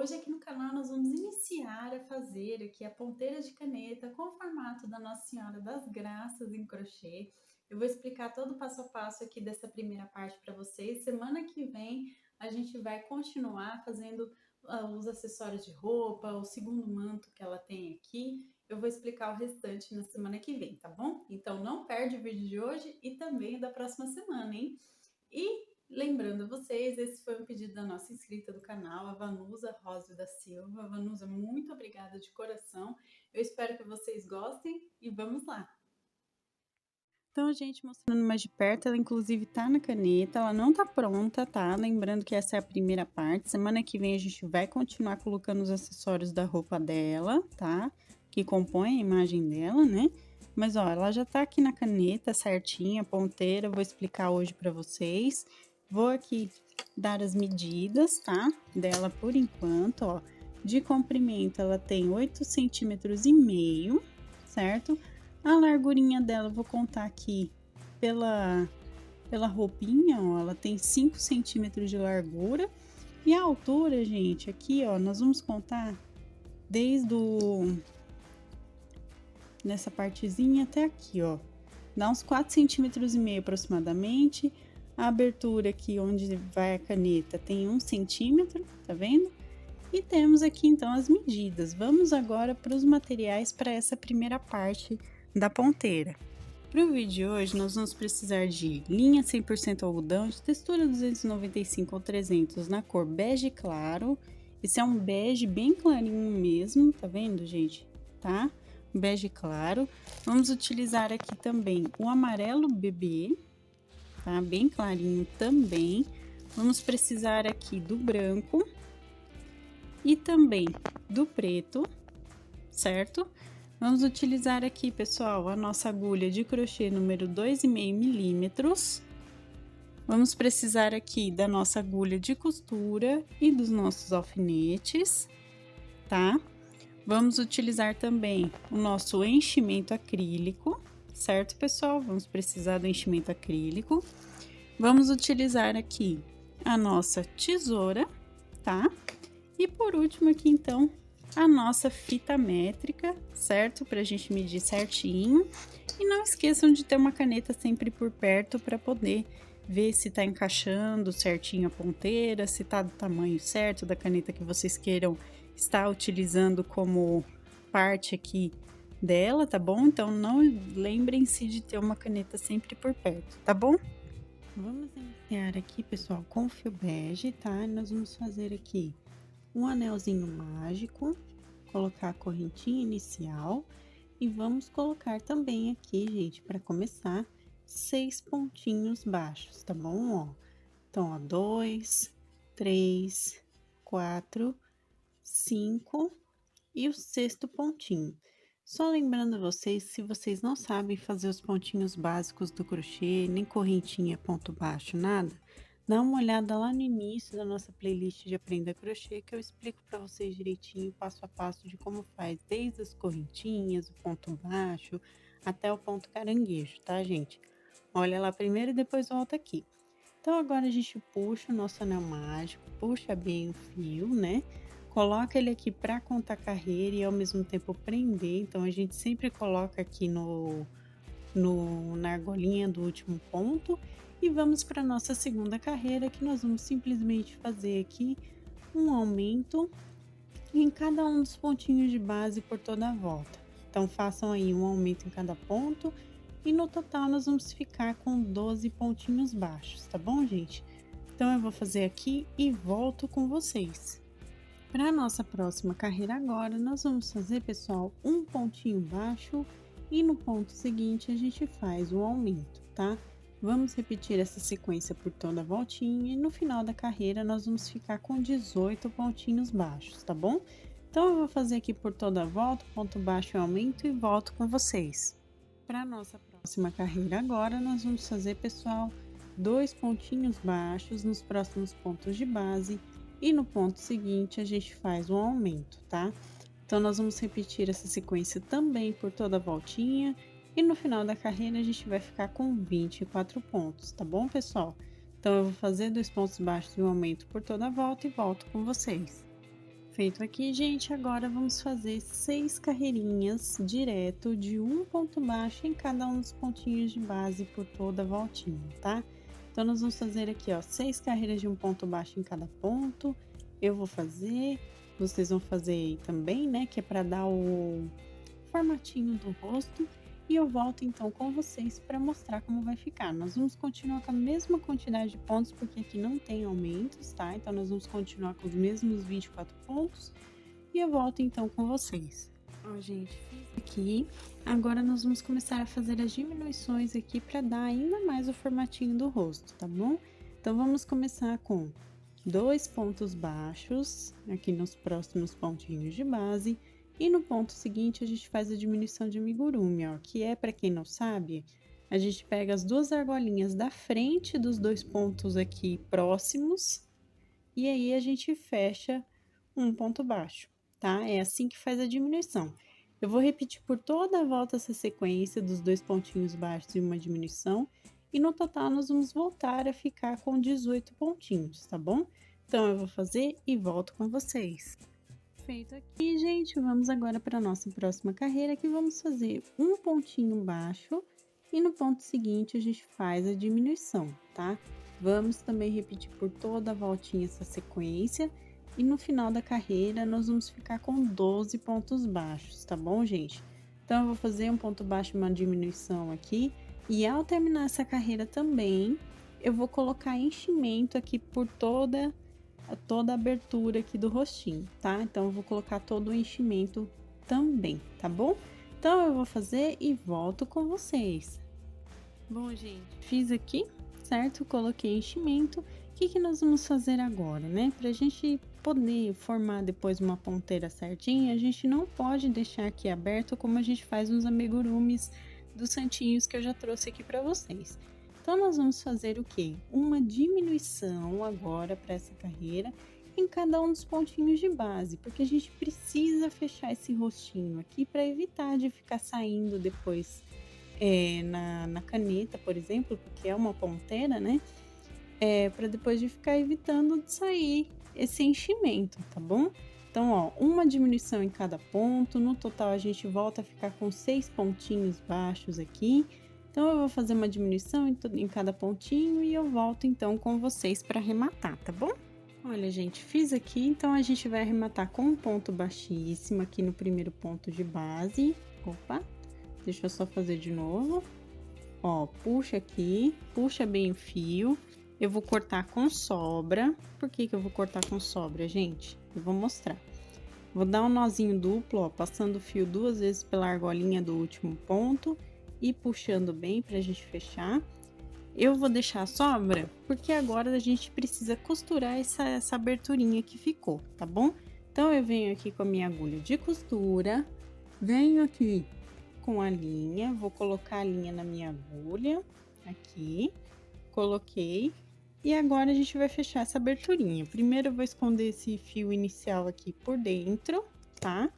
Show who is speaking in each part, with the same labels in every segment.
Speaker 1: Hoje aqui no canal nós vamos iniciar a fazer aqui a ponteira de caneta com o formato da Nossa Senhora das Graças em crochê. Eu vou explicar todo o passo a passo aqui dessa primeira parte para vocês. Semana que vem a gente vai continuar fazendo os acessórios de roupa, o segundo manto que ela tem aqui. Eu vou explicar o restante na semana que vem, tá bom? Então não perde o vídeo de hoje e também o da próxima semana, hein? E lembrando a vocês, esse foi um pedido da nossa inscrita do canal, a Vanusa Rósio da Silva. Vanusa, muito obrigada de coração. Eu espero que vocês gostem e vamos lá. Então, gente, mostrando mais de perto, ela inclusive tá na caneta, ela não tá pronta, tá? Lembrando que essa é a primeira parte. Semana que vem a gente vai continuar colocando os acessórios da roupa dela, tá? Que compõem a imagem dela, né? Mas, ó, ela já tá aqui na caneta certinha, ponteira, eu vou explicar hoje pra vocês. Vou aqui dar as medidas, tá? Dela por enquanto, ó. De comprimento, ela tem 8,5 centímetros, certo? A largurinha dela, eu vou contar aqui pela roupinha, ó, ela tem 5 centímetros de largura. E a altura, gente, aqui, ó, nós vamos contar desde nessa partezinha até aqui, ó. Dá uns 4,5 centímetros aproximadamente. A abertura aqui onde vai a caneta tem 1 centímetro, tá vendo? E temos aqui então as medidas. Vamos agora para os materiais para essa primeira parte da ponteira. Para o vídeo de hoje, nós vamos precisar de linha 100% algodão de textura 295 ou 300 na cor bege claro. Esse é um bege bem clarinho mesmo, tá vendo, gente? Tá? Bege claro. Vamos utilizar aqui também o amarelo bebê, tá? Bem clarinho também. Vamos precisar aqui do branco e também do preto, certo? Vamos utilizar aqui, pessoal, a nossa agulha de crochê número 2,5 milímetros. Vamos precisar aqui da nossa agulha de costura e dos nossos alfinetes, tá? Vamos utilizar também o nosso enchimento acrílico, certo, pessoal? Vamos precisar do enchimento acrílico. Vamos utilizar aqui a nossa tesoura, tá? E por último aqui, então, a nossa fita métrica, certo? Pra gente medir certinho. E não esqueçam de ter uma caneta sempre por perto para poder ver se tá encaixando certinho a ponteira, se tá do tamanho certo da caneta que vocês queiram estar utilizando como parte aqui dela, tá bom? Então, não lembrem-se de ter uma caneta sempre por perto, tá bom? Vamos iniciar aqui, pessoal, com o fio bege, tá? Nós vamos fazer aqui um anelzinho mágico, colocar a correntinha inicial e vamos colocar também aqui, gente, para começar, 6 pontinhos baixos, tá bom? Ó, então, ó, 2, 3, 4, 5 e o sexto pontinho. Só lembrando vocês, se vocês não sabem fazer os pontinhos básicos do crochê, nem correntinha, ponto baixo, nada, dá uma olhada lá no início da nossa playlist de Aprenda Crochê, que eu explico para vocês direitinho, passo a passo, de como faz, desde as correntinhas, o ponto baixo, até o ponto caranguejo, tá, gente? Olha lá primeiro e depois volta aqui. Então, agora a gente puxa o nosso anel mágico, puxa bem o fio, né? Coloca ele aqui para contar carreira e ao mesmo tempo prender. Então, a gente sempre coloca aqui na argolinha do último ponto. E vamos para nossa segunda carreira, que nós vamos simplesmente fazer aqui um aumento em cada um dos pontinhos de base por toda a volta. Então, façam aí um aumento em cada ponto. E no total, nós vamos ficar com 12 pontinhos baixos, tá bom, gente? Então, eu vou fazer aqui e volto com vocês. Para a nossa próxima carreira agora, nós vamos fazer, pessoal, um pontinho baixo e no ponto seguinte a gente faz o aumento, tá? Vamos repetir essa sequência por toda a voltinha e no final da carreira nós vamos ficar com 18 pontinhos baixos, tá bom? Então, eu vou fazer aqui por toda a volta, ponto baixo e aumento e volto com vocês. Para a nossa próxima carreira agora, nós vamos fazer, pessoal, 2 pontinhos baixos nos próximos pontos de base e no ponto seguinte a gente faz um aumento, tá? Então, nós vamos repetir essa sequência também por toda a voltinha e no final da carreira a gente vai ficar com 24 pontos, tá bom, pessoal? Então, eu vou fazer 2 pontos baixos e um aumento por toda a volta e volto com vocês. Feito aqui, gente, agora vamos fazer 6 carreirinhas direto de um ponto baixo em cada um dos pontinhos de base por toda a voltinha, tá? Então, nós vamos fazer aqui, ó, 6 carreiras de um ponto baixo em cada ponto. Eu vou fazer, vocês vão fazer aí também, né? Que é para dar o formatinho do rosto. E eu volto então com vocês para mostrar como vai ficar. Nós vamos continuar com a mesma quantidade de pontos, porque aqui não tem aumentos, tá? Então, nós vamos continuar com os mesmos 24 pontos. E eu volto então com vocês. Ó, gente, fiz aqui. Agora, nós vamos começar a fazer as diminuições aqui para dar ainda mais o formatinho do rosto, tá bom? Então, vamos começar com 2 pontos baixos, aqui nos próximos pontinhos de base. E no ponto seguinte, a gente faz a diminuição de amigurumi, ó, que é, para quem não sabe, a gente pega as 2 argolinhas da frente dos 2 pontos aqui próximos, e aí a gente fecha um ponto baixo, tá? É assim que faz a diminuição. Eu vou repetir por toda a volta essa sequência dos 2 pontinhos baixos e uma diminuição, e no total nós vamos voltar a ficar com 18 pontinhos, tá bom? Então, eu vou fazer e volto com vocês. Feito aqui, gente, vamos agora para a nossa próxima carreira, que vamos fazer um pontinho baixo e no ponto seguinte a gente faz a diminuição, tá? Vamos também repetir por toda a voltinha essa sequência e no final da carreira nós vamos ficar com 12 pontos baixos, tá bom, gente? Então, eu vou fazer um ponto baixo e uma diminuição aqui e ao terminar essa carreira também, eu vou colocar enchimento aqui por toda a abertura aqui do rostinho, tá? Então, eu vou colocar todo o enchimento também, tá bom? Então, eu vou fazer e volto com vocês. Bom, gente, fiz aqui, certo? Coloquei enchimento. O que nós vamos fazer agora, né? Pra gente poder formar depois uma ponteira certinha, a gente não pode deixar aqui aberto como a gente faz nos amigurumis dos santinhos que eu já trouxe aqui pra vocês. Então, nós vamos fazer o quê? Uma diminuição agora para essa carreira em cada um dos pontinhos de base, porque a gente precisa fechar esse rostinho aqui para evitar de ficar saindo depois na caneta, por exemplo, porque é uma ponteira, né? Para depois de ficar evitando de sair esse enchimento, tá bom? Então, ó, uma diminuição em cada ponto, no total a gente volta a ficar com 6 pontinhos baixos aqui. Então, eu vou fazer uma diminuição em cada pontinho e eu volto então com vocês para arrematar, tá bom? Olha, gente, fiz aqui, então a gente vai arrematar com um ponto baixíssimo aqui no primeiro ponto de base. Opa, deixa eu só fazer de novo. Ó, puxa aqui, puxa bem o fio. Eu vou cortar com sobra. Por que eu vou cortar com sobra, gente? Eu vou mostrar. Vou dar um nozinho duplo, ó, passando o fio 2 vezes pela argolinha do último ponto e puxando bem pra gente fechar. Eu vou deixar a sobra porque agora a gente precisa costurar essa aberturinha que ficou, tá bom? Então, eu venho aqui com a minha agulha de costura, venho aqui com a linha, vou colocar a linha na minha agulha, aqui, coloquei, e agora a gente vai fechar essa aberturinha. Primeiro, eu vou esconder esse fio inicial aqui por dentro, tá?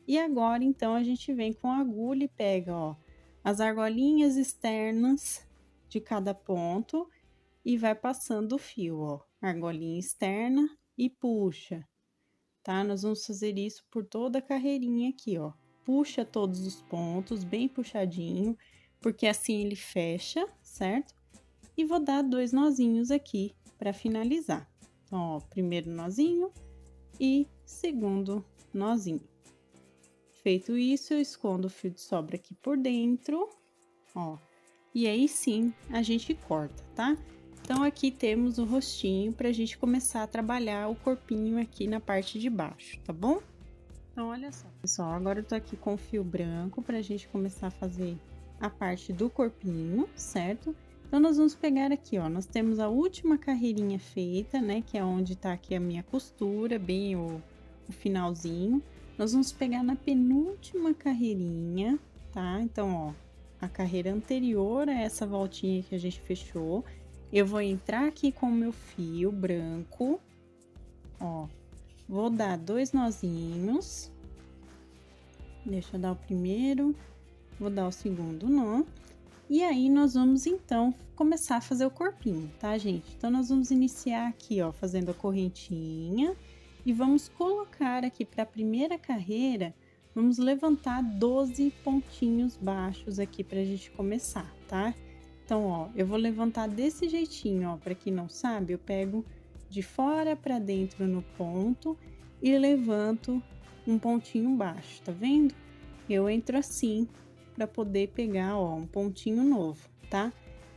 Speaker 1: E agora, então, a gente vem com a agulha e pega, ó, as argolinhas externas de cada ponto e vai passando o fio, ó, argolinha externa e puxa, tá? Nós vamos fazer isso por toda a carreirinha aqui, ó. Puxa todos os pontos, bem puxadinho, porque assim ele fecha, certo? E vou dar 2 nozinhos aqui para finalizar. Então, ó, primeiro nozinho e segundo nozinho. Feito isso, eu escondo o fio de sobra aqui por dentro, ó. E aí sim, a gente corta, tá? Então, aqui temos o rostinho pra gente começar a trabalhar o corpinho aqui na parte de baixo, tá bom? Então, olha só, pessoal, agora eu tô aqui com o fio branco pra gente começar a fazer a parte do corpinho, certo? Então, nós vamos pegar aqui, ó, nós temos a última carreirinha feita, né? Que é onde tá aqui a minha costura, bem o finalzinho. Nós vamos pegar na penúltima carreirinha, tá? Então, ó, a carreira anterior a essa voltinha que a gente fechou, eu vou entrar aqui com o meu fio branco, ó, vou dar 2 nozinhos, deixa eu dar o primeiro, vou dar o segundo nó, e aí nós vamos então começar a fazer o corpinho, tá, gente? Então, nós vamos iniciar aqui, ó, fazendo a correntinha, e vamos colocar aqui para a primeira carreira, vamos levantar 12 pontinhos baixos aqui para a gente começar, tá? Então, ó, eu vou levantar desse jeitinho, ó, para quem não sabe, eu pego de fora para dentro no ponto e levanto um pontinho baixo, tá vendo? Eu entro assim para poder pegar, ó, um pontinho novo, tá?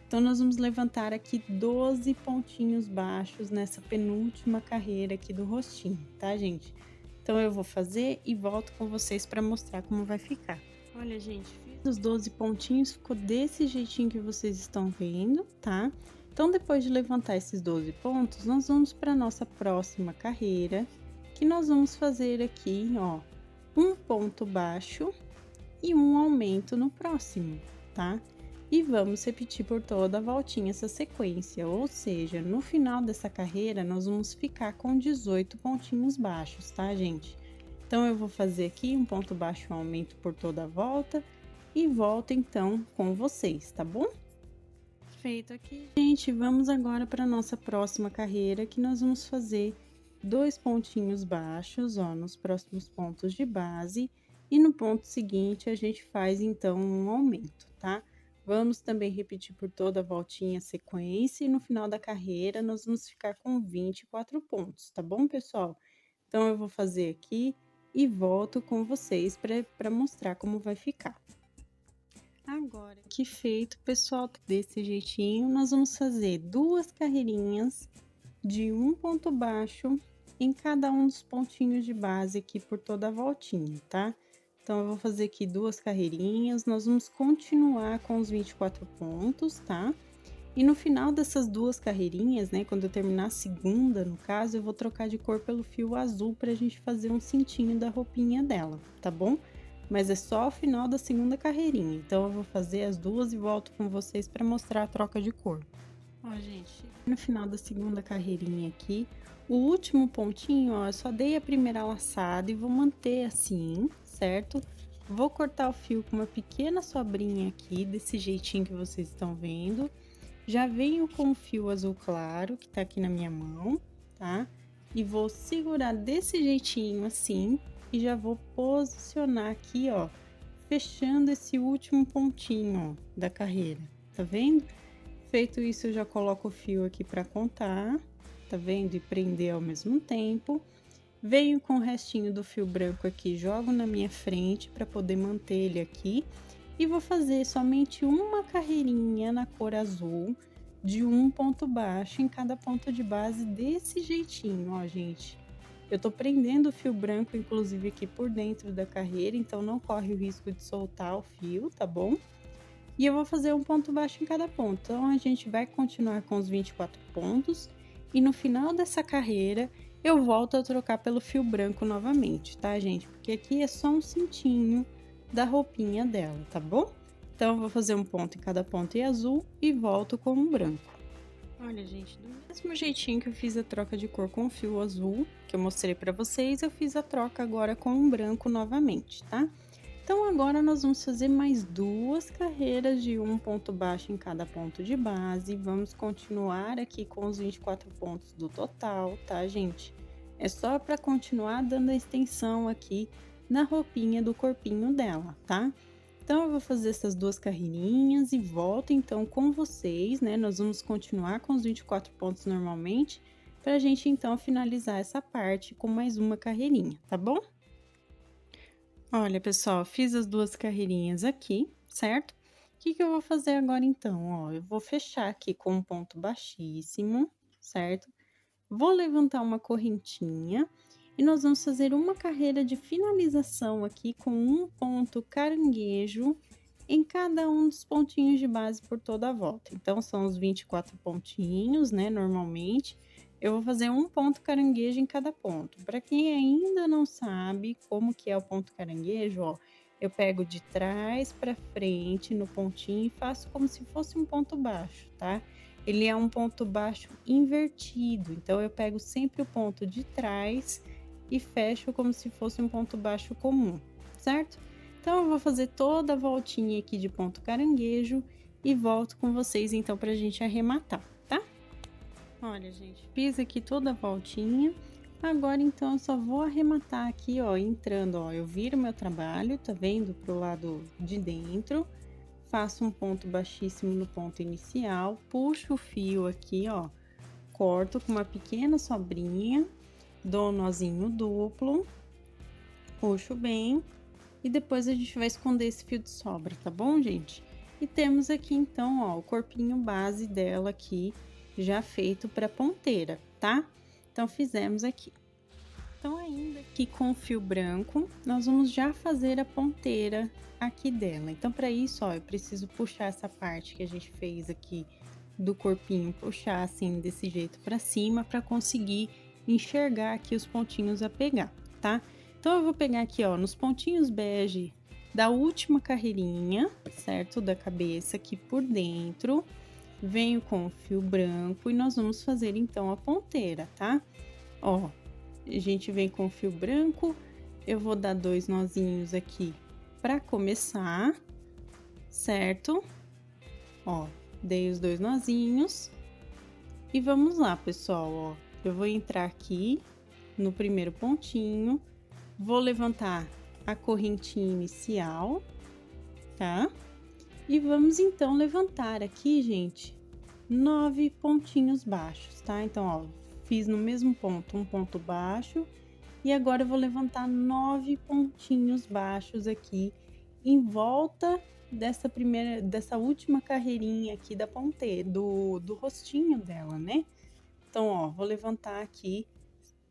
Speaker 1: Então, nós vamos levantar aqui 12 pontinhos baixos nessa penúltima carreira aqui do rostinho, tá, gente? Então, eu vou fazer e volto com vocês para mostrar como vai ficar. Olha, gente, fiz os 12 pontinhos, ficou desse jeitinho que vocês estão vendo, tá? Então, depois de levantar esses 12 pontos, nós vamos para nossa próxima carreira, que nós vamos fazer aqui, ó, um ponto baixo e um aumento no próximo, tá? E vamos repetir por toda a voltinha essa sequência, ou seja, no final dessa carreira nós vamos ficar com 18 pontinhos baixos, tá, gente? Então, eu vou fazer aqui um ponto baixo, um aumento por toda a volta e volto então com vocês, tá bom? Feito aqui, gente, vamos agora para nossa próxima carreira, que nós vamos fazer 2 pontinhos baixos, ó, nos próximos pontos de base, e no ponto seguinte a gente faz então um aumento, tá? Vamos também repetir por toda a voltinha a sequência, e no final da carreira nós vamos ficar com 24 pontos, tá bom, pessoal? Então, eu vou fazer aqui e volto com vocês para mostrar como vai ficar. Agora que feito, pessoal, desse jeitinho, nós vamos fazer 2 carreirinhas de um ponto baixo em cada um dos pontinhos de base aqui por toda a voltinha, tá? Então, eu vou fazer aqui 2 carreirinhas, nós vamos continuar com os 24 pontos, tá? E no final dessas 2 carreirinhas, né, quando eu terminar a segunda, no caso, eu vou trocar de cor pelo fio azul pra gente fazer um cintinho da roupinha dela, tá bom? Mas é só ao final da segunda carreirinha, então eu vou fazer as 2 e volto com vocês pra mostrar a troca de cor. Ó, gente, no final da segunda carreirinha aqui, o último pontinho, ó, eu só dei a primeira laçada e vou manter assim, certo? Vou cortar o fio com uma pequena sobrinha aqui, desse jeitinho que vocês estão vendo. Já venho com o fio azul claro, que tá aqui na minha mão, tá? E vou segurar desse jeitinho assim, e já vou posicionar aqui, ó, fechando esse último pontinho, ó, da carreira, tá vendo? Feito isso, eu já coloco o fio aqui para contar, tá vendo? E prender ao mesmo tempo. Venho com o restinho do fio branco aqui, jogo na minha frente para poder manter ele aqui. E vou fazer somente uma carreirinha na cor azul de um ponto baixo em cada ponto de base desse jeitinho, ó, gente. Eu tô prendendo o fio branco, inclusive, aqui por dentro da carreira, então não corre o risco de soltar o fio, tá bom? E eu vou fazer um ponto baixo em cada ponto. Então, a gente vai continuar com os 24 pontos. E no final dessa carreira, eu volto a trocar pelo fio branco novamente, tá, gente? Porque aqui é só um cintinho da roupinha dela, tá bom? Então, eu vou fazer um ponto em cada ponto em azul e volto com um branco. Olha, gente, do mesmo jeitinho que eu fiz a troca de cor com o fio azul, que eu mostrei pra vocês, eu fiz a troca agora com um branco novamente, tá? Então, agora nós vamos fazer mais 2 carreiras de um ponto baixo em cada ponto de base. Vamos continuar aqui com os 24 pontos do total, tá, gente? É só para continuar dando a extensão aqui na roupinha do corpinho dela, tá? Então, eu vou fazer essas 2 carreirinhas e volto então com vocês, né? Nós vamos continuar com os 24 pontos normalmente, pra gente então finalizar essa parte com mais uma carreirinha, tá bom? Olha, pessoal, fiz as 2 carreirinhas aqui, certo? O que que eu vou fazer agora então? Ó, eu vou fechar aqui com um ponto baixíssimo, certo? Vou levantar uma correntinha e nós vamos fazer uma carreira de finalização aqui com um ponto caranguejo em cada um dos pontinhos de base por toda a volta. Então, são os 24 pontinhos, né, normalmente. Eu vou fazer um ponto caranguejo em cada ponto. Para quem ainda não sabe como que é o ponto caranguejo, ó, eu pego de trás para frente no pontinho e faço como se fosse um ponto baixo, tá? Ele é um ponto baixo invertido, então eu pego sempre o ponto de trás e fecho como se fosse um ponto baixo comum, certo? Então, eu vou fazer toda a voltinha aqui de ponto caranguejo e volto com vocês então pra gente arrematar, tá? Olha, gente, fiz aqui toda a voltinha. Agora, então, eu só vou arrematar aqui, ó, entrando, ó, eu viro meu trabalho, tá vendo? Pro lado de dentro, faço um ponto baixíssimo no ponto inicial, puxo o fio aqui, ó, corto com uma pequena sobrinha, dou um nozinho duplo, puxo bem e depois a gente vai esconder esse fio de sobra, tá bom, gente? E temos aqui, então, ó, o corpinho base dela aqui, já feito pra ponteira, tá? Então, fizemos aqui. Então, ainda aqui com o fio branco, nós vamos já fazer a ponteira aqui dela. Então, para isso, ó, eu preciso puxar essa parte que a gente fez aqui do corpinho, puxar assim desse jeito para cima para conseguir enxergar aqui os pontinhos a pegar, tá? Então, eu vou pegar aqui, ó, nos pontinhos bege da última carreirinha, certo? Da cabeça aqui por dentro, venho com o fio branco e nós vamos fazer então a ponteira, tá? Ó, a gente vem com o fio branco, eu vou dar 2 nozinhos aqui para começar, certo? Ó, dei os 2 nozinhos e vamos lá, pessoal, ó. Eu vou entrar aqui no primeiro pontinho, vou levantar a correntinha inicial, tá? E vamos então levantar aqui, gente, 9 pontinhos baixos, tá? Então, ó, fiz no mesmo ponto um ponto baixo e agora eu vou levantar 9 pontinhos baixos aqui em volta dessa última carreirinha aqui da ponteira, do rostinho dela, né? Então, ó, vou levantar aqui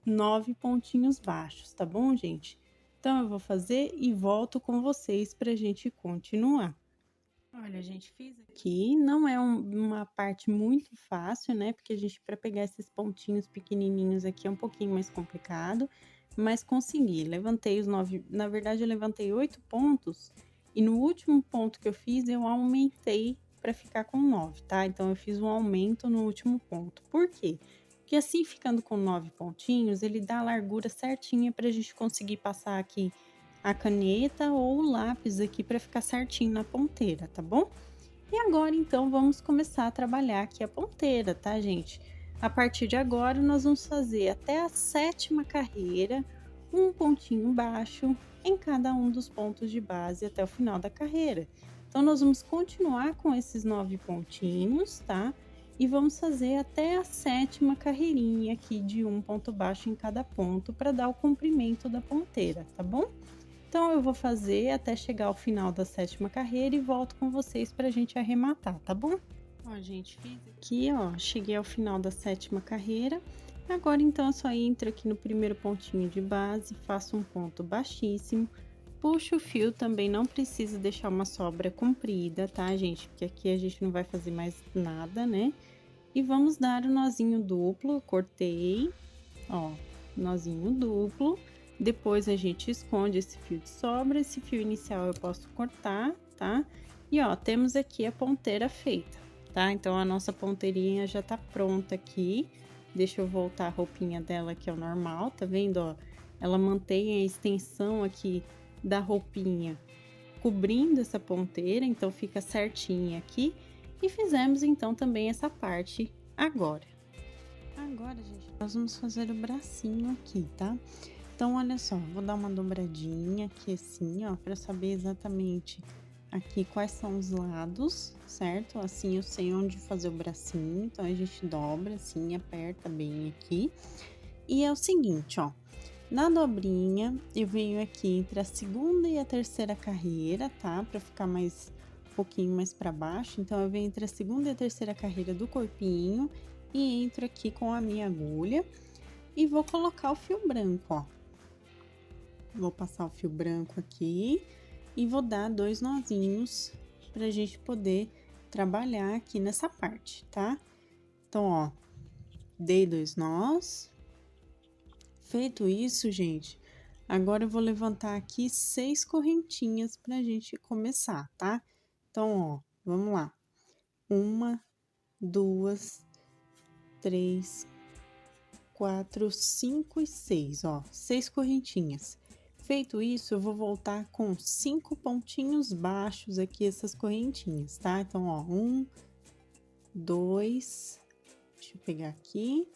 Speaker 1: 9 pontinhos baixos, tá bom, gente? Então, eu vou fazer e volto com vocês pra gente continuar. Olha, gente, fiz aqui, não é uma parte muito fácil, né? Porque a gente, para pegar esses pontinhos pequenininhos aqui é um pouquinho mais complicado, mas consegui. Levantei os 9, na verdade, eu levantei 8 pontos e no último ponto que eu fiz, eu aumentei para ficar com 9, tá? Então, eu fiz um aumento no último ponto. Por quê? Porque assim, ficando com 9 pontinhos, ele dá a largura certinha para a gente conseguir passar aqui a caneta ou o lápis aqui para ficar certinho na ponteira, tá bom? E agora, então, vamos começar a trabalhar aqui a ponteira, tá, gente? A partir de agora, nós vamos fazer até a 7ª carreira, um pontinho baixo em cada um dos pontos de base até o final da carreira. Então, nós vamos continuar com esses 9 pontinhos, tá? E vamos fazer até a 7ª carreirinha aqui de um ponto baixo em cada ponto para dar o comprimento da ponteira, tá bom? Então, eu vou fazer até chegar ao final da 7ª carreira e volto com vocês para a gente arrematar, tá bom? Ó, gente, fiz aqui, ó, cheguei ao final da 7ª carreira. Agora, então, eu só entro aqui no primeiro pontinho de base, faço um ponto baixíssimo, puxo o fio, também não precisa deixar uma sobra comprida, tá, gente? Porque aqui a gente não vai fazer mais nada, né? E vamos dar o nozinho duplo, cortei, ó, nozinho duplo. Depois a gente esconde esse fio de sobra, esse fio inicial eu posso cortar, tá? E ó, temos aqui a ponteira feita, tá? Então a nossa ponteirinha já tá pronta aqui. Deixa eu voltar a roupinha dela aqui ao normal, tá vendo, ó? Ela mantém a extensão aqui da roupinha cobrindo essa ponteira, então fica certinha aqui. E fizemos então também essa parte agora. Agora, gente, nós vamos fazer o bracinho aqui, tá? Então, olha só, vou dar uma dobradinha aqui assim, ó, para saber exatamente aqui quais são os lados, certo? Assim eu sei onde fazer o bracinho, então a gente dobra assim, aperta bem aqui. E é o seguinte, ó, na dobrinha eu venho aqui entre a 2ª e a 3ª carreira, tá? Para ficar mais um pouquinho mais para baixo, então eu venho entre a 2ª e a 3ª carreira do corpinho e entro aqui com a minha agulha e vou colocar o fio branco, ó. Vou passar o fio branco aqui e vou dar 2 nozinhos pra gente poder trabalhar aqui nessa parte, tá? Então, ó, dei 2 nós. Feito isso, gente, agora eu vou levantar aqui 6 correntinhas pra gente começar, tá? Então, ó, vamos lá. 1, 2, 3, 4, 5 e 6, ó, 6 correntinhas. Feito isso, eu vou voltar com 5 pontinhos baixos aqui, essas correntinhas, tá? Então, ó, 1, 2, deixa eu pegar aqui,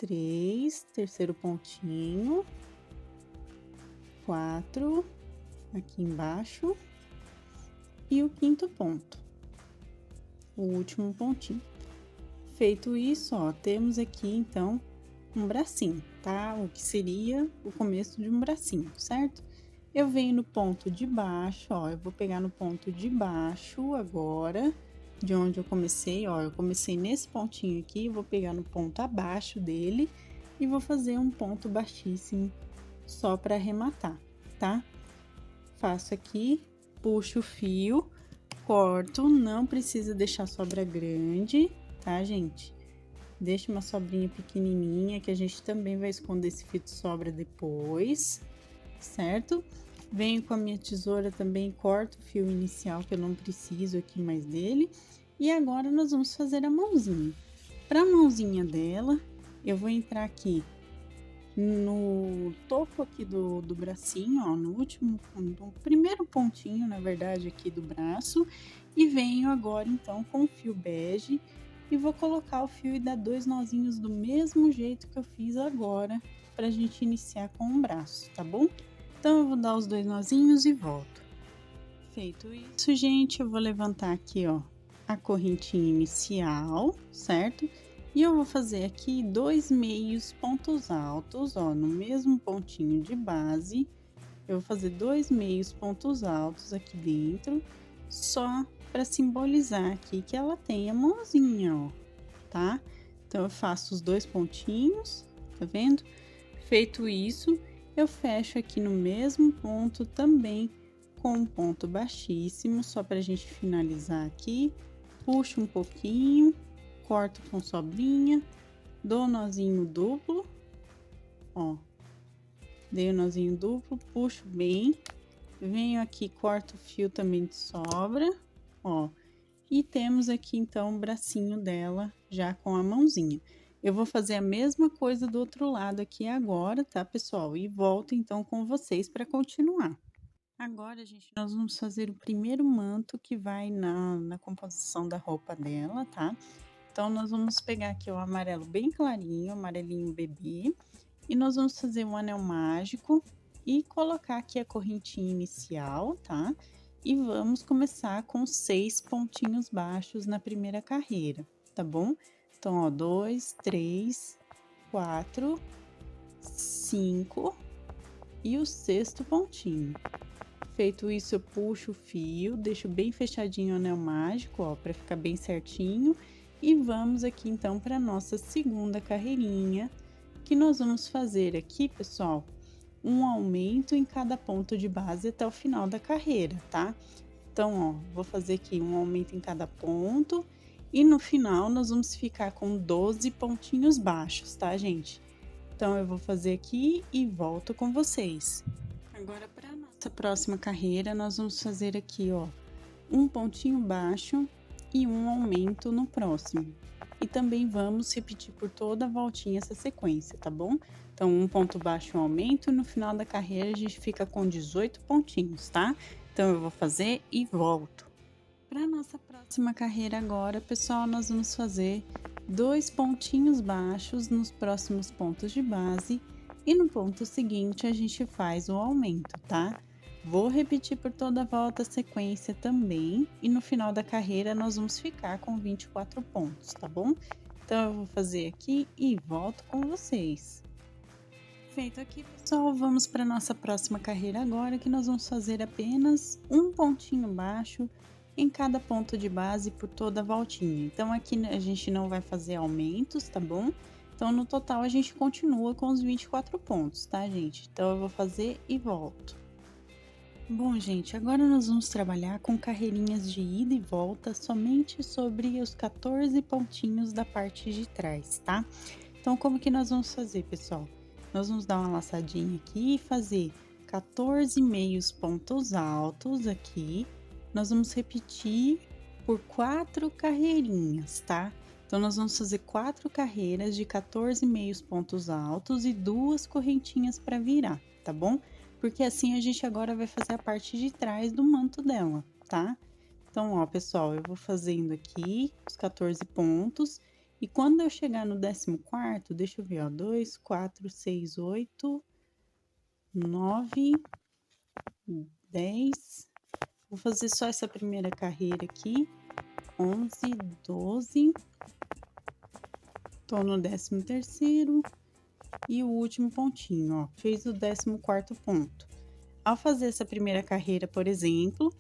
Speaker 1: 3, terceiro pontinho, 4, aqui embaixo, e o quinto ponto, o último pontinho. Feito isso, ó, temos aqui, então, um bracinho, tá? O que seria o começo de um bracinho, certo? Eu venho no ponto de baixo, ó, eu vou pegar no ponto de baixo agora, de onde eu comecei, ó, eu comecei nesse pontinho aqui, vou pegar no ponto abaixo dele e vou fazer um ponto baixíssimo só para arrematar, tá? Faço aqui, puxo o fio, corto, não precisa deixar sobra grande, tá, gente? Deixa uma sobrinha pequenininha, que a gente também vai esconder esse fio de sobra depois, certo? Venho com a minha tesoura também, corto o fio inicial, que eu não preciso aqui mais dele. E agora, nós vamos fazer a mãozinha. Para a mãozinha dela, eu vou entrar aqui no topo aqui do bracinho, ó, no primeiro pontinho, na verdade, aqui do braço. E venho agora, então, com o fio bege e vou colocar o fio e dar 2 nozinhos do mesmo jeito que eu fiz agora, pra gente iniciar com o braço, tá bom? Então, eu vou dar os 2 nozinhos e volto. Feito isso, gente, eu vou levantar aqui, ó, a correntinha inicial, certo? E eu vou fazer aqui 2 meios pontos altos, ó, no mesmo pontinho de base. Eu vou fazer 2 meios pontos altos aqui dentro, só para simbolizar aqui que ela tem a mãozinha, ó, tá? Então, eu faço os 2 pontinhos, tá vendo? Feito isso, eu fecho aqui no mesmo ponto também com um ponto baixíssimo, só pra gente finalizar aqui. Puxo um pouquinho, corto com sobrinha, dou nozinho duplo, ó. Dei o nozinho duplo, puxo bem, venho aqui, corto o fio também de sobra, ó. E temos aqui, então, o bracinho dela já com a mãozinha. Eu vou fazer a mesma coisa do outro lado aqui agora, tá, pessoal? E volto, então, com vocês para continuar. Agora, gente, nós vamos fazer o primeiro manto que vai na composição da roupa dela, tá? Então, nós vamos pegar aqui o amarelo bem clarinho, amarelinho bebê, e nós vamos fazer um anel mágico e colocar aqui a correntinha inicial, tá? E vamos começar com 6 pontinhos baixos na primeira carreira, tá bom? Então, ó, 2, 3, 4, 5 e o sexto pontinho. Feito isso, eu puxo o fio, deixo bem fechadinho o anel mágico, ó, para ficar bem certinho. E vamos aqui, então, para nossa segunda carreirinha, que nós vamos fazer aqui, pessoal, um aumento em cada ponto de base até o final da carreira, tá? Então, ó, vou fazer aqui um aumento em cada ponto e no final nós vamos ficar com 12 pontinhos baixos, tá, gente? Então, eu vou fazer aqui e volto com vocês. Agora, para nossa próxima carreira, nós vamos fazer aqui, ó, um pontinho baixo e um aumento no próximo. E também vamos repetir por toda a voltinha essa sequência, tá bom? Então, um ponto baixo, um aumento, e no final da carreira a gente fica com 18 pontinhos, tá? Então, eu vou fazer e volto. Para nossa próxima carreira agora, pessoal, nós vamos fazer 2 pontinhos baixos nos próximos pontos de base e no ponto seguinte a gente faz o aumento, tá? Vou repetir por toda a volta a sequência também e no final da carreira nós vamos ficar com 24 pontos, tá bom? Então, eu vou fazer aqui e volto com vocês. Feito aqui, pessoal, vamos para nossa próxima carreira agora, que nós vamos fazer apenas um pontinho baixo em cada ponto de base por toda a voltinha. Então, aqui a gente não vai fazer aumentos, tá bom? Então, no total, a gente continua com os 24 pontos, tá, gente? Então, eu vou fazer e volto. Bom, gente, agora nós vamos trabalhar com carreirinhas de ida e volta somente sobre os 14 pontinhos da parte de trás, tá? Então, como que nós vamos fazer, pessoal? Nós vamos dar uma laçadinha aqui e fazer 14 meios pontos altos aqui. Nós vamos repetir por 4 carreirinhas, tá? Então, nós vamos fazer 4 carreiras de 14 meios pontos altos e 2 correntinhas para virar, tá bom? Porque assim a gente agora vai fazer a parte de trás do manto dela, tá? Então, ó, pessoal, eu vou fazendo aqui os 14 pontos E quando eu chegar no 14º, deixa eu ver, ó, 2, 4, 6, 8, 9, 10. Vou fazer só essa primeira carreira aqui. 11, 12. Tô no 13º. E o último pontinho, ó, fez o 14º ponto. Ao fazer essa primeira carreira, por exemplo,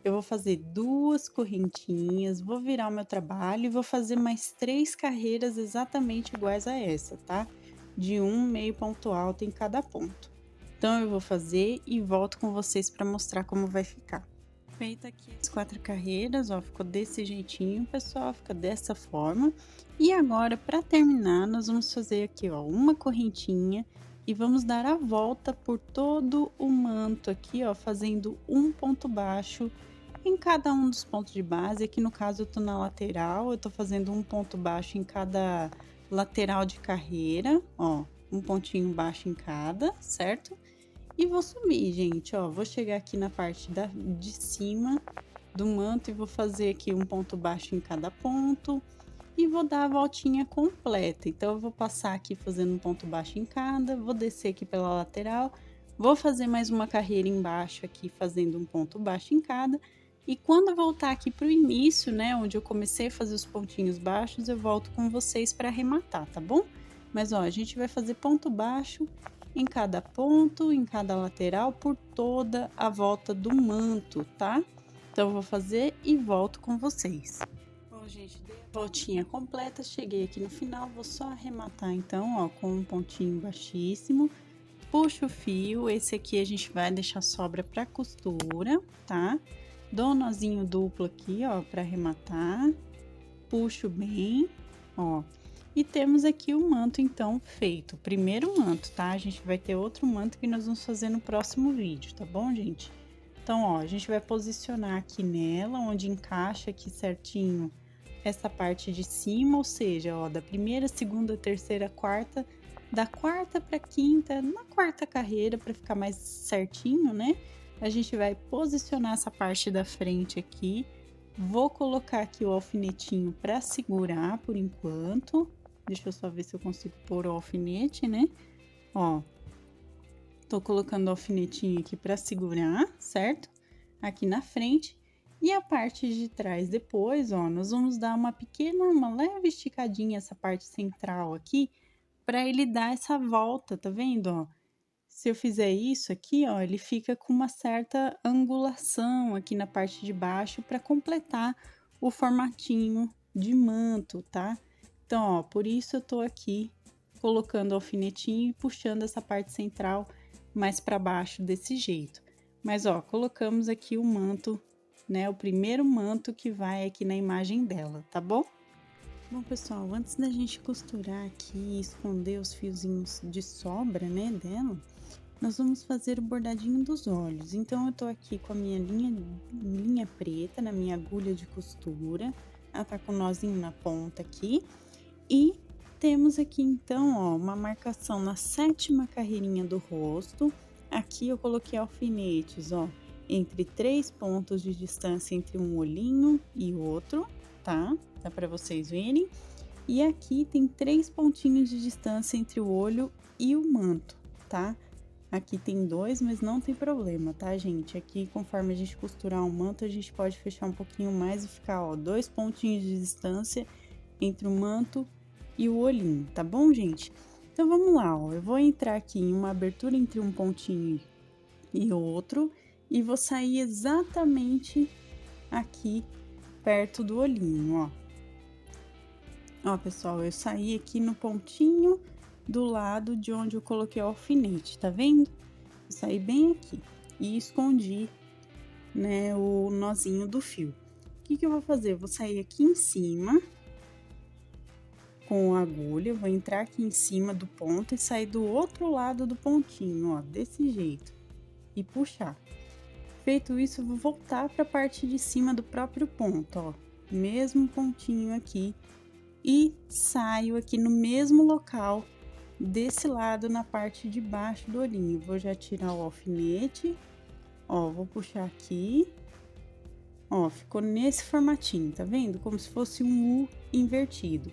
Speaker 1: eu vou fazer 2 correntinhas, vou virar o meu trabalho e vou fazer mais 3 carreiras exatamente iguais a essa, tá? De um meio ponto alto em cada ponto. Então, eu vou fazer e volto com vocês para mostrar como vai ficar. Feita aqui as 4 carreiras, ó, ficou desse jeitinho, pessoal, fica dessa forma. E agora, para terminar, nós vamos fazer aqui, ó, uma correntinha e vamos dar a volta por todo o manto aqui, ó, fazendo um ponto baixo em cada um dos pontos de base. Aqui no caso eu tô na lateral, eu tô fazendo um ponto baixo em cada lateral de carreira, ó, um pontinho baixo em cada, certo? E vou subir, gente, ó, vou chegar aqui na parte de cima do manto e vou fazer aqui um ponto baixo em cada ponto e vou dar a voltinha completa. Então, eu vou passar aqui fazendo um ponto baixo em cada, vou descer aqui pela lateral, vou fazer mais uma carreira embaixo aqui fazendo um ponto baixo em cada. E quando eu voltar aqui pro início, né, onde eu comecei a fazer os pontinhos baixos, eu volto com vocês para arrematar, tá bom? Mas, ó, a gente vai fazer ponto baixo em cada ponto, em cada lateral, por toda a volta do manto, tá? Então, eu vou fazer e volto com vocês. Bom, gente, dei a voltinha completa, cheguei aqui no final, vou só arrematar, então, ó, com um pontinho baixíssimo. Puxo o fio, esse aqui a gente vai deixar sobra pra costura, tá? Dou um nozinho duplo aqui, ó, pra arrematar. Puxo bem, ó. E temos aqui o manto, então, feito. O primeiro manto, tá? A gente vai ter outro manto que nós vamos fazer no próximo vídeo, tá bom, gente? Então, ó, a gente vai posicionar aqui nela, onde encaixa aqui certinho essa parte de cima, ou seja, ó, da primeira, segunda, terceira, quarta, da quarta pra quinta, na quarta carreira, pra ficar mais certinho, né? A gente vai posicionar essa parte da frente aqui. Vou colocar aqui o alfinetinho pra segurar por enquanto. Deixa eu só ver se eu consigo pôr o alfinete, né? Ó, tô colocando o alfinetinho aqui para segurar, certo? Aqui na frente. E a parte de trás depois, ó, nós vamos dar uma leve esticadinha essa parte central aqui, para ele dar essa volta, tá vendo, ó? Se eu fizer isso aqui, ó, ele fica com uma certa angulação aqui na parte de baixo para completar o formatinho de manto, tá? Então, ó, por isso eu tô aqui colocando o alfinetinho e puxando essa parte central mais para baixo desse jeito. Mas, ó, colocamos aqui o manto, né? O primeiro manto que vai aqui na imagem dela, tá bom? Bom, pessoal, antes da gente costurar aqui e esconder os fiozinhos de sobra, né, dela, nós vamos fazer o bordadinho dos olhos. Então, eu tô aqui com a minha linha preta, na minha agulha de costura. Ela tá com um nozinho na ponta aqui. E temos aqui, então, ó, uma marcação na 7ª carreirinha do rosto. Aqui eu coloquei alfinetes, ó, entre 3 pontos de distância entre um olhinho e outro, tá? Dá pra vocês verem. E aqui tem 3 pontinhos de distância entre o olho e o manto, tá? Aqui tem 2, mas não tem problema, tá, gente? Aqui, conforme a gente costurar o manto, a gente pode fechar um pouquinho mais e ficar, ó, 2 pontinhos de distância entre o manto e o olhinho, tá bom, gente? Então, vamos lá, ó. Eu vou entrar aqui em uma abertura entre um pontinho e outro e vou sair exatamente aqui perto do olhinho, ó. Ó, pessoal, eu saí aqui no pontinho do lado de onde eu coloquei o alfinete, tá vendo? Eu saí bem aqui e escondi, né, o nozinho do fio. O que que eu vou fazer? Eu vou sair aqui em cima com a agulha, vou entrar aqui em cima do ponto e sair do outro lado do pontinho, ó, desse jeito, e puxar. Feito isso, eu vou voltar para a parte de cima do próprio ponto, ó, mesmo pontinho aqui, e saio aqui no mesmo local, desse lado, na parte de baixo do olhinho. Vou já tirar o alfinete, ó, vou puxar aqui, ó, ficou nesse formatinho, tá vendo? Como se fosse um U invertido.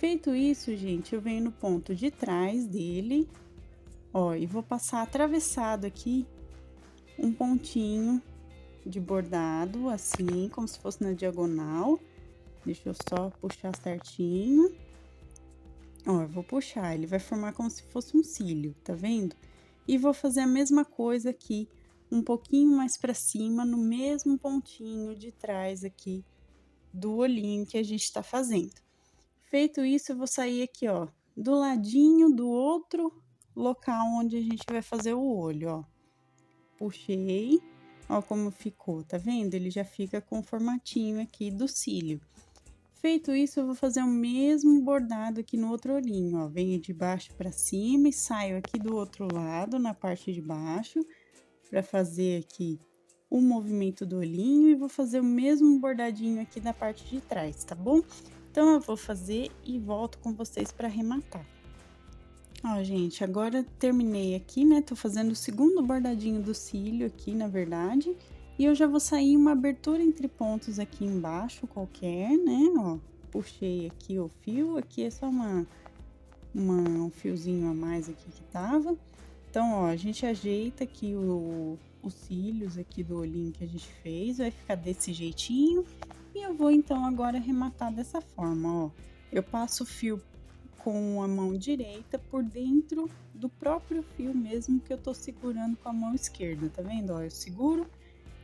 Speaker 1: Feito isso, gente, eu venho no ponto de trás dele, ó, e vou passar atravessado aqui um pontinho de bordado, assim, como se fosse na diagonal. Deixa eu só puxar certinho. Ó, eu vou puxar, ele vai formar como se fosse um cílio, tá vendo? E vou fazer a mesma coisa aqui, um pouquinho mais pra cima, no mesmo pontinho de trás aqui do olhinho que a gente tá fazendo. Feito isso, eu vou sair aqui, ó, do ladinho do outro local onde a gente vai fazer o olho, ó. Puxei, ó como ficou, tá vendo? Ele já fica com o formatinho aqui do cílio. Feito isso, eu vou fazer o mesmo bordado aqui no outro olhinho, ó. Venho de baixo para cima e saio aqui do outro lado, na parte de baixo, para fazer aqui o movimento do olhinho e vou fazer o mesmo bordadinho aqui da parte de trás, tá bom? Então, eu vou fazer e volto com vocês para arrematar. Ó, gente, agora terminei aqui, né? Tô fazendo o segundo bordadinho do cílio aqui, na verdade. E eu já vou sair uma abertura entre pontos aqui embaixo, qualquer, né? Ó, puxei aqui o fio, aqui é só um fiozinho a mais aqui que tava. Então, ó, a gente ajeita aqui os cílios aqui do olhinho que a gente fez, vai ficar desse jeitinho. E eu vou, então, agora arrematar dessa forma, ó. Eu passo o fio com a mão direita por dentro do próprio fio mesmo que eu tô segurando com a mão esquerda, tá vendo? Ó, eu seguro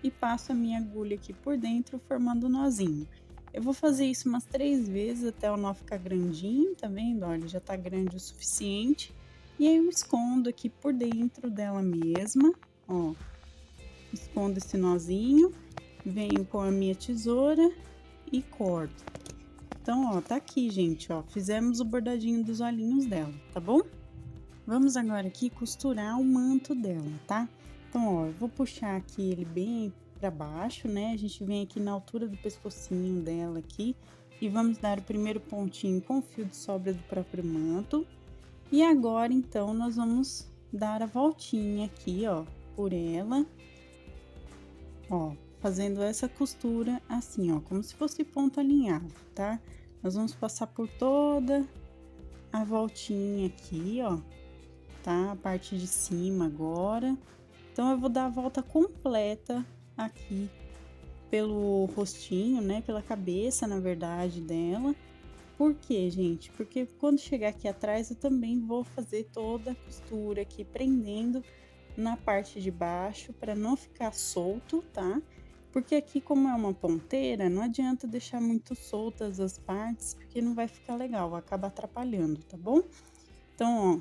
Speaker 1: e passo a minha agulha aqui por dentro, formando um nozinho. Eu vou fazer isso umas 3 vezes até o nó ficar grandinho, tá vendo? Ó, ele já tá grande o suficiente. E aí eu escondo aqui por dentro dela mesma, ó. Escondo esse nozinho, venho com a minha tesoura e corto. Então, ó, tá aqui, gente, ó, fizemos o bordadinho dos olhinhos dela, tá bom? Vamos agora aqui costurar o manto dela, tá? Então, ó, eu vou puxar aqui ele bem pra baixo, né? A gente vem aqui na altura do pescocinho dela aqui e vamos dar o primeiro pontinho com o fio de sobra do próprio manto. E agora, então, nós vamos dar a voltinha aqui, ó, por ela, ó, fazendo essa costura assim, ó, como se fosse ponto alinhavo, tá? Nós vamos passar por toda a voltinha aqui, ó, tá? A parte de cima agora. Então, eu vou dar a volta completa aqui pelo rostinho, né? Pela cabeça, na verdade, dela. Por quê, gente? Porque quando chegar aqui atrás, eu também vou fazer toda a costura aqui, prendendo na parte de baixo, para não ficar solto, tá? Porque aqui, como é uma ponteira, não adianta deixar muito soltas as partes, porque não vai ficar legal, vai acabar atrapalhando, tá bom? Então, ó,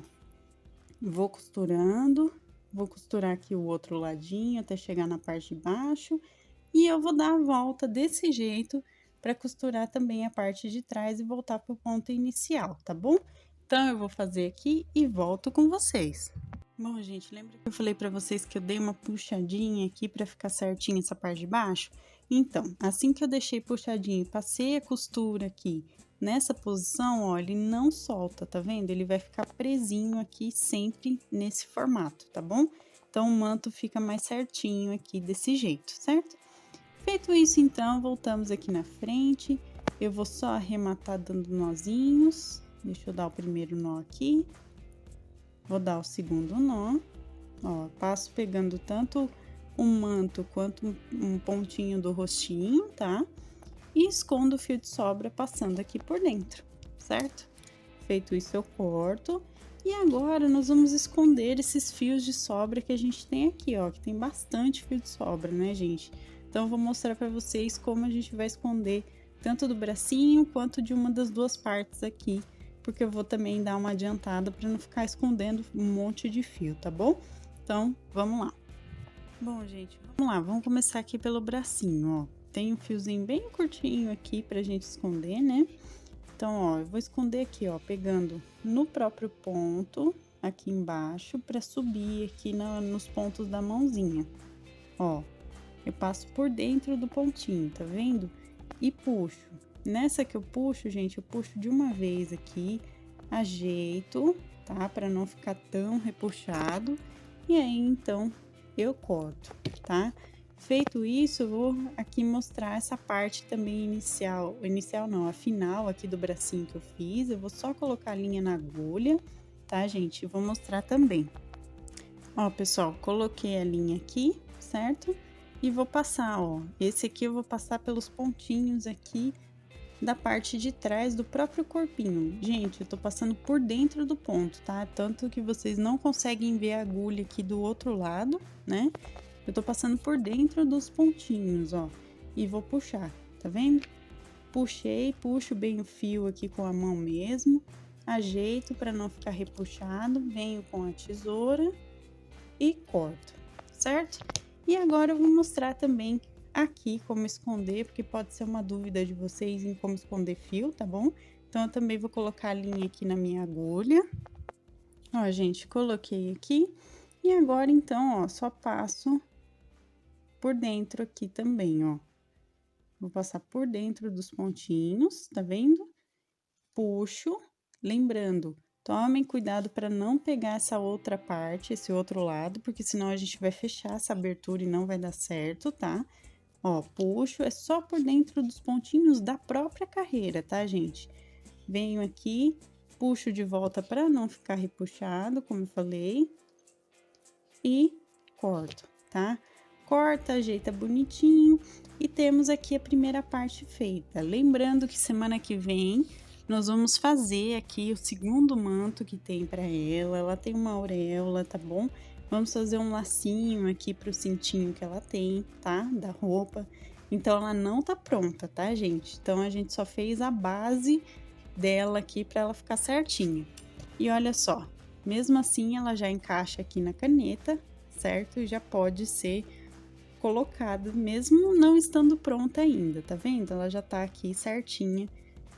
Speaker 1: vou costurando, vou costurar aqui o outro ladinho até chegar na parte de baixo, e eu vou dar a volta desse jeito para costurar também a parte de trás e voltar pro ponto inicial, tá bom? Então, eu vou fazer aqui e volto com vocês. Bom, gente, lembra que eu falei pra vocês que eu dei uma puxadinha aqui pra ficar certinho essa parte de baixo? Então, assim que eu deixei puxadinho, passei a costura aqui nessa posição, ó, ele não solta, tá vendo? Ele vai ficar presinho aqui sempre nesse formato, tá bom? Então, o manto fica mais certinho aqui desse jeito, certo? Feito isso, então, voltamos aqui na frente. Eu vou só arrematar dando nozinhos. Deixa eu dar o primeiro nó aqui. Vou dar o segundo nó, ó, passo pegando tanto um manto quanto um pontinho do rostinho, tá? E escondo o fio de sobra passando aqui por dentro, certo? Feito isso, eu corto. E agora, nós vamos esconder esses fios de sobra que a gente tem aqui, ó, que tem bastante fio de sobra, né, gente? Então, eu vou mostrar pra vocês como a gente vai esconder tanto do bracinho quanto de uma das duas partes aqui, porque eu vou também dar uma adiantada para não ficar escondendo um monte de fio, tá bom? Então, vamos lá. Bom, gente, vamos lá, vamos começar aqui pelo bracinho, ó. Tem um fiozinho bem curtinho aqui pra gente esconder, né? Então, ó, eu vou esconder aqui, ó, pegando no próprio ponto, aqui embaixo, pra subir aqui nos pontos da mãozinha. Ó, eu passo por dentro do pontinho, tá vendo? E puxo. Nessa que eu puxo, gente, eu puxo de uma vez aqui, ajeito, tá? Pra não ficar tão repuxado. E aí, então, eu corto, tá? Feito isso, eu vou aqui mostrar essa parte também inicial não, a final aqui do bracinho que eu fiz. Eu vou só colocar a linha na agulha, tá, gente? Eu vou mostrar também. Ó, pessoal, coloquei a linha aqui, certo? E vou passar, ó. Esse aqui eu vou passar pelos pontinhos aqui da parte de trás do próprio corpinho. Gente, eu tô passando por dentro do ponto, tá? Tanto que vocês não conseguem ver a agulha aqui do outro lado, né? Eu tô passando por dentro dos pontinhos, ó. E vou puxar, tá vendo? Puxei, puxo bem o fio aqui com a mão mesmo. Ajeito para não ficar repuxado. Venho com a tesoura e corto, certo? E agora eu vou mostrar também aqui como esconder, porque pode ser uma dúvida de vocês em como esconder fio, tá bom? Então, eu também vou colocar a linha aqui na minha agulha. Ó, gente, coloquei aqui. E agora, então, ó, só passo por dentro aqui também, ó. Vou passar por dentro dos pontinhos, tá vendo? Puxo, lembrando, tomem cuidado para não pegar essa outra parte, esse outro lado, porque senão a gente vai fechar essa abertura e não vai dar certo, tá? Ó, puxo, é só por dentro dos pontinhos da própria carreira, tá, gente? Venho aqui, puxo de volta para não ficar repuxado, como eu falei, e corto, tá? Corta, ajeita bonitinho e temos aqui a primeira parte feita. Lembrando que semana que vem nós vamos fazer aqui o segundo manto que tem para ela. Ela tem uma auréola, tá bom? Vamos fazer um lacinho aqui pro cintinho que ela tem, tá? Da roupa. Então ela não tá pronta, tá, gente? Então a gente só fez a base dela aqui para ela ficar certinha. E olha só, mesmo assim ela já encaixa aqui na caneta, certo? E já pode ser colocada, mesmo não estando pronta ainda, tá vendo? Ela já tá aqui certinha,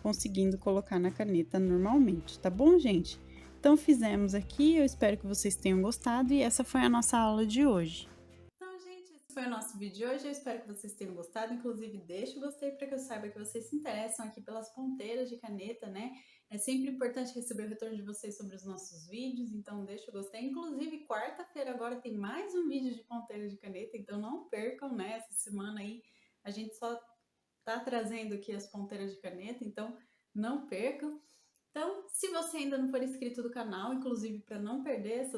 Speaker 1: conseguindo colocar na caneta normalmente, tá bom, gente? Então fizemos aqui, eu espero que vocês tenham gostado e essa foi a nossa aula de hoje. Então, gente, esse foi o nosso vídeo de hoje. Eu espero que vocês tenham gostado. Inclusive, deixa o gostei para que eu saiba que vocês se interessam aqui pelas ponteiras de caneta, né? É sempre importante receber o retorno de vocês sobre os nossos vídeos, então deixa o gostei. Inclusive, quarta-feira agora tem mais um vídeo de ponteiras de caneta, então não percam, né? Essa semana aí a gente só tá trazendo aqui as ponteiras de caneta, então não percam. Então, se você ainda não for inscrito do canal, inclusive para não perder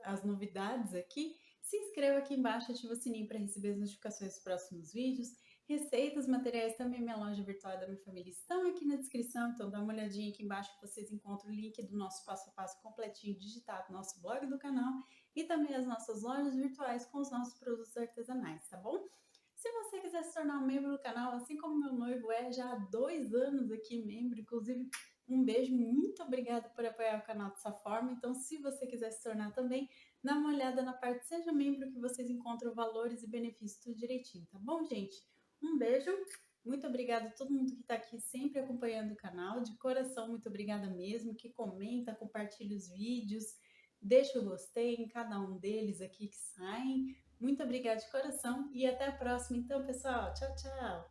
Speaker 1: as novidades aqui, se inscreva aqui embaixo, ativa o sininho para receber as notificações dos próximos vídeos. Receitas, materiais, também minha loja virtual e da minha família estão aqui na descrição, então dá uma olhadinha aqui embaixo que vocês encontram o link do nosso passo a passo completinho digitado no nosso blog do canal e também as nossas lojas virtuais com os nossos produtos artesanais, tá bom? Se você quiser se tornar um membro do canal, assim como meu noivo é já há 2 anos aqui membro, inclusive um beijo, muito obrigada por apoiar o canal dessa forma. Então, se você quiser se tornar também, dá uma olhada na parte Seja Membro que vocês encontram valores e benefícios tudo direitinho, tá bom, gente? Um beijo, muito obrigada a todo mundo que está aqui sempre acompanhando o canal, de coração, muito obrigada mesmo, que comenta, compartilha os vídeos, deixa o gostei em cada um deles aqui que saem. Muito obrigada de coração e até a próxima então, pessoal. Tchau, tchau!